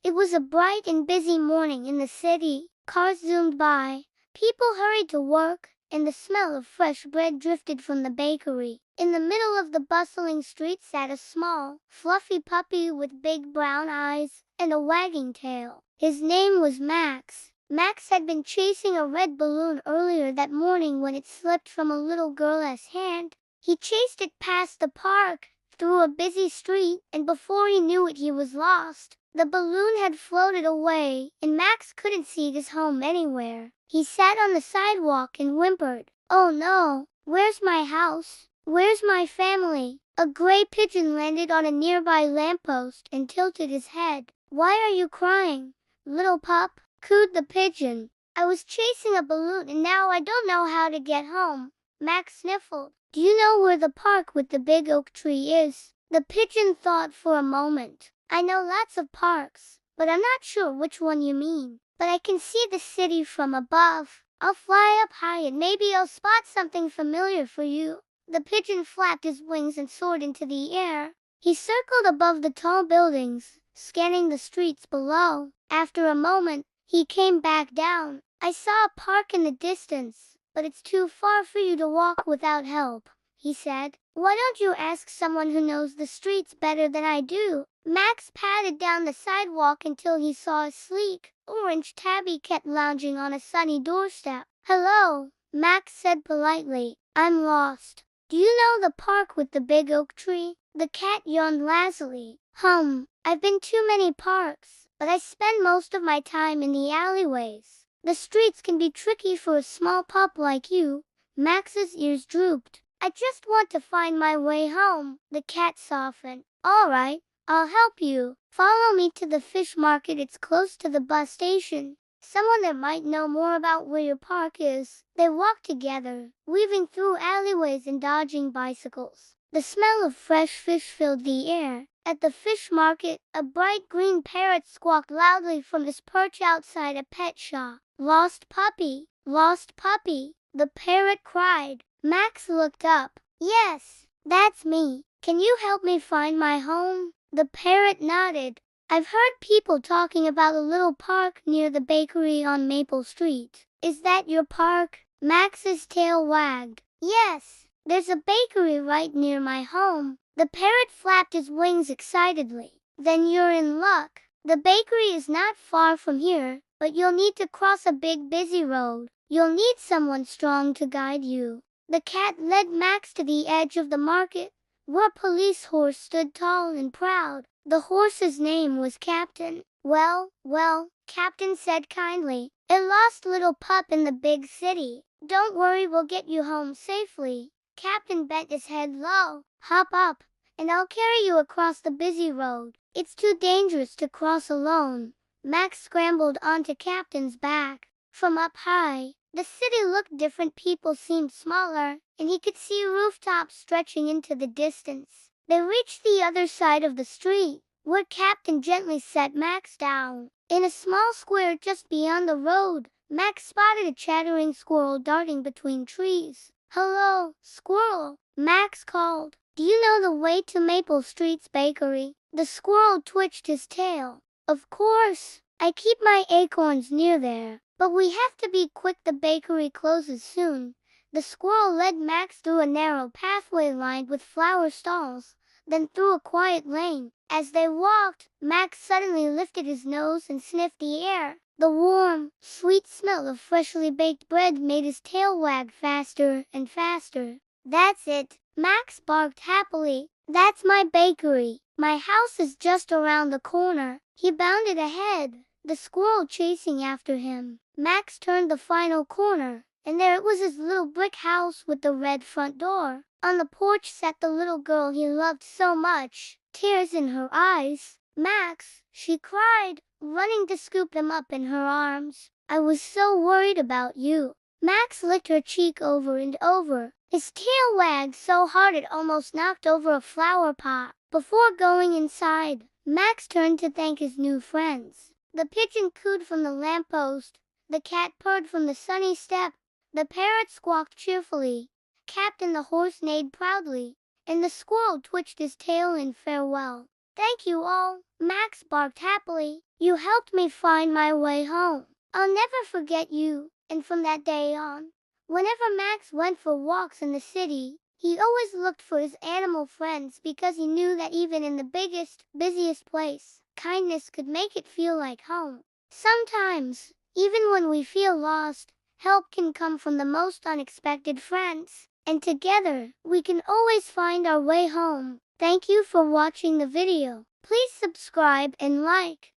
It was a bright and busy morning in the city. Cars zoomed by, people hurried to work, and the smell of fresh bread drifted from the bakery. In the middle of the bustling street sat a small, fluffy puppy with big brown eyes and a wagging tail. His name was Max. Max had been chasing a red balloon earlier that morning when it slipped from a little girl's hand. He chased it past the park, through a busy street, and before he knew it he was lost. The balloon had floated away, and Max couldn't see his home anywhere. He sat on the sidewalk and whimpered, "Oh no, where's my house? Where's my family?" A gray pigeon landed on a nearby lamppost and tilted his head. "Why are you crying, little pup?" cooed the pigeon. "I was chasing a balloon and now I don't know how to get home," Max sniffled. "Do you know where the park with the big oak tree is?" The pigeon thought for a moment. "I know lots of parks, but I'm not sure which one you mean. But I can see the city from above. I'll fly up high and maybe I'll spot something familiar for you." The pigeon flapped his wings and soared into the air. He circled above the tall buildings, scanning the streets below. After a moment, he came back down. "I saw a park in the distance, but it's too far for you to walk without help," he said. "Why don't you ask someone who knows the streets better than I do?" Max padded down the sidewalk until he saw a sleek, orange tabby cat lounging on a sunny doorstep. "Hello," Max said politely. "I'm lost. Do you know the park with the big oak tree?" The cat yawned lazily. I've been to many parks, but I spend most of my time in the alleyways. The streets can be tricky for a small pup like you." Max's ears drooped. "I just want to find my way home." The cat softened. "All right, I'll help you. Follow me to the fish market. It's close to the bus station. Someone there might know more about where your park is." They walked together, weaving through alleyways and dodging bicycles. The smell of fresh fish filled the air. At the fish market, a bright green parrot squawked loudly from his perch outside a pet shop. "Lost puppy! Lost puppy!" the parrot cried. Max looked up. "Yes, that's me. Can you help me find my home?" The parrot nodded. "I've heard people talking about a little park near the bakery on Maple Street." "Is that your park?" Max's tail wagged. "Yes, there's a bakery right near my home." The parrot flapped his wings excitedly. "Then you're in luck. The bakery is not far from here, but you'll need to cross a big busy road. You'll need someone strong to guide you." The cat led Max to the edge of the market, where a police horse stood tall and proud. The horse's name was Captain. Well, Captain said kindly. "A lost little pup in the big city. Don't worry, we'll get you home safely." Captain bent his head low. "Hop up, and I'll carry you across the busy road." "It's too dangerous to cross alone." Max scrambled onto Captain's back. From up high, the city looked different. People seemed smaller, and he could see rooftops stretching into the distance. They reached the other side of the street, where Captain gently set Max down. In a small square just beyond the road, Max spotted a chattering squirrel darting between trees. "Hello, squirrel," Max called. "Do you know the way to Maple Street's bakery?" The squirrel twitched his tail. "Of course, I keep my acorns near there. But we have to be quick, the bakery closes soon." The squirrel led Max through a narrow pathway lined with flower stalls, then through a quiet lane. As they walked, Max suddenly lifted his nose and sniffed the air. The warm, sweet smell of freshly baked bread made his tail wag faster and faster. "That's it," Max barked happily. "That's my bakery. My house is just around the corner." He bounded ahead, the squirrel chasing after him. Max turned the final corner, and there it was, his little brick house with the red front door. On the porch sat the little girl he loved so much, tears in her eyes. "Max," she cried, running to scoop him up in her arms. "I was so worried about you." Max licked her cheek over and over. His tail wagged so hard it almost knocked over a flower pot. Before going inside, Max turned to thank his new friends. The pigeon cooed from the lamppost, the cat purred from the sunny step, the parrot squawked cheerfully, Captain the horse neighed proudly, and the squirrel twitched his tail in farewell. "Thank you all," Max barked happily. You helped me find my way home. I'll never forget you. And from that day on, whenever Max went for walks in the city, he always looked for his animal friends because he knew that even in the biggest, busiest place, kindness could make it feel like home. Sometimes, even when we feel lost, help can come from the most unexpected friends, and together, we can always find our way home. Thank you for watching the video. Please subscribe and like.